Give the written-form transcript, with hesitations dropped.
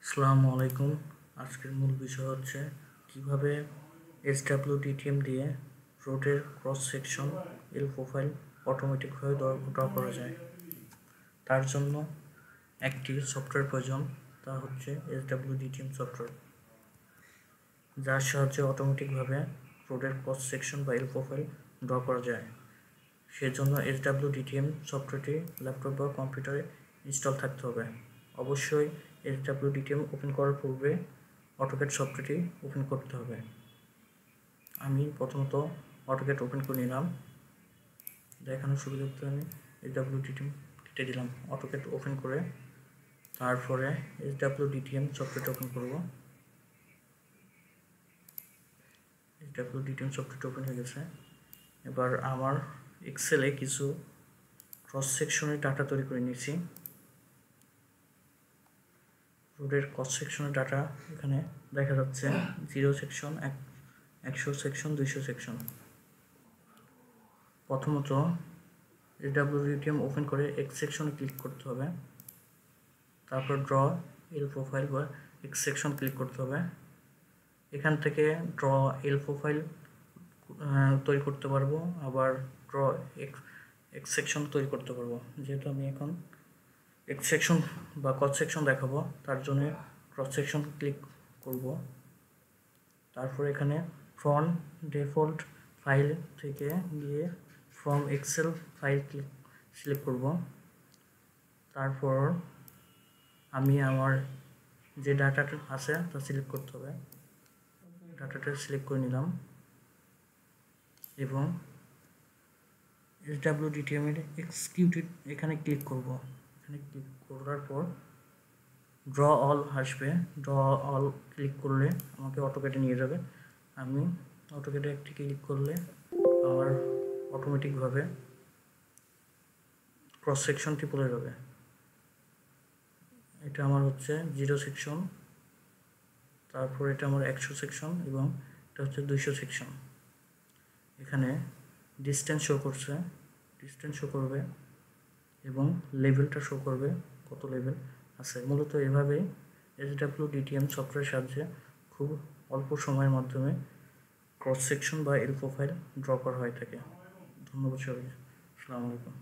আসসালামু আলাইকুম। আজকের মূল বিষয় হচ্ছে কিভাবে SWDTM দিয়ে রোডের ক্রস সেকশন এল প্রোফাইল অটোমেটিকভাবে ড্র করা যায়। তার জন্য একটি সফটওয়্যার প্রয়োজন, তা হচ্ছে SWDTM সফটওয়্যার, যার সাহায্যে অটোমেটিকভাবে রোডের ক্রস সেকশন বা এল প্রোফাইল ড্র করা যায়। সেজন্য SWDTM সফটওয়্যারটি ল্যাপটপ বা কম্পিউটারে ইনস্টল থাকতে হবে। অবশ্যই SWDTM ওপেন করার পূর্বে অটোক্যাড সফটওয়্যারটি ওপেন করতে হবে। আমি প্রথমত অটোক্যাড ওপেন করে নিলাম। দেখানোর সুবিধার্থে আমি SWDTM কেটে দিলাম। অটোক্যাড ওপেন করে তারপরে SWDTM সফটওয়্যারটি ওপেন করব। SWDTM সফটওয়্যারটি ওপেন হয়ে গেছে। এবার আমার এক্সেলে কিছু ক্রস সেকশনের ডাটা তৈরি করে নিয়েছি। রোডের ক্রস সেকশনের ডাটা এখানে দেখা যাচ্ছে 0 সেকশন, 100 সেকশন, 200 সেকশন। প্রথমত SWDTM ওপেন করে এক্স সেকশনে ক্লিক করতে হবে, তারপর ড্র এল প্রোফাইল বা এক্স সেকশন ক্লিক করতে হবে। এখান থেকে ড্র এল প্রোফাইল তৈরি করতে পারবো, আবার ড্র এক্স সেকশন তৈরি করতে পারবো। যেহেতু আমি এখন এক্স সেকশন বা ক্রস সেকশন দেখাবো, তার জন্য ক্রস সেকশন ক্লিক করব। তারপর এখানে ফ্রম ডিফল্ট ফাইল থেকে গিয়ে ফ্রম এক্সেল ফাইল সিলেক্ট করব। তারপর আমি আমার যে ডাটাটা আছে তা সিলেক্ট করতে হবে। ডাটাটা সিলেক্ট করে নিলাম এবং SWDTM এর এক্সিকিউটেড এখানে ক্লিক করব। এখানে ক্লিক করার পর ড্র অল আসবে। ড্র অল ক্লিক করলে আমাকে অটোক্যাডে নিয়ে যাবে। আমি অটোক্যাডে একটি ক্লিক করলে আমার অটোমেটিকভাবে ক্রস সেকশনটি পড়ে যাবে। এটা আমার হচ্ছে 0 সেকশন, তারপর এটা আমার 100 সেকশন এবং এটা হচ্ছে 200 সেকশন। এখানে ডিস্টেন্স শো করছে, ডিস্টেন্স শো করবে এবং লেভেলটা শো করবে, কত লেভেল আছে। মূলত এভাবেই SWDTM সফটওয়্যারের সাহায্যে খুব অল্প সময়ের মাধ্যমে ক্রস সেকশন বা এল প্রোফাইল ড্র করা হয়ে থাকে। ধন্যবাদ সবাইকে। আসসালামু আলাইকুম।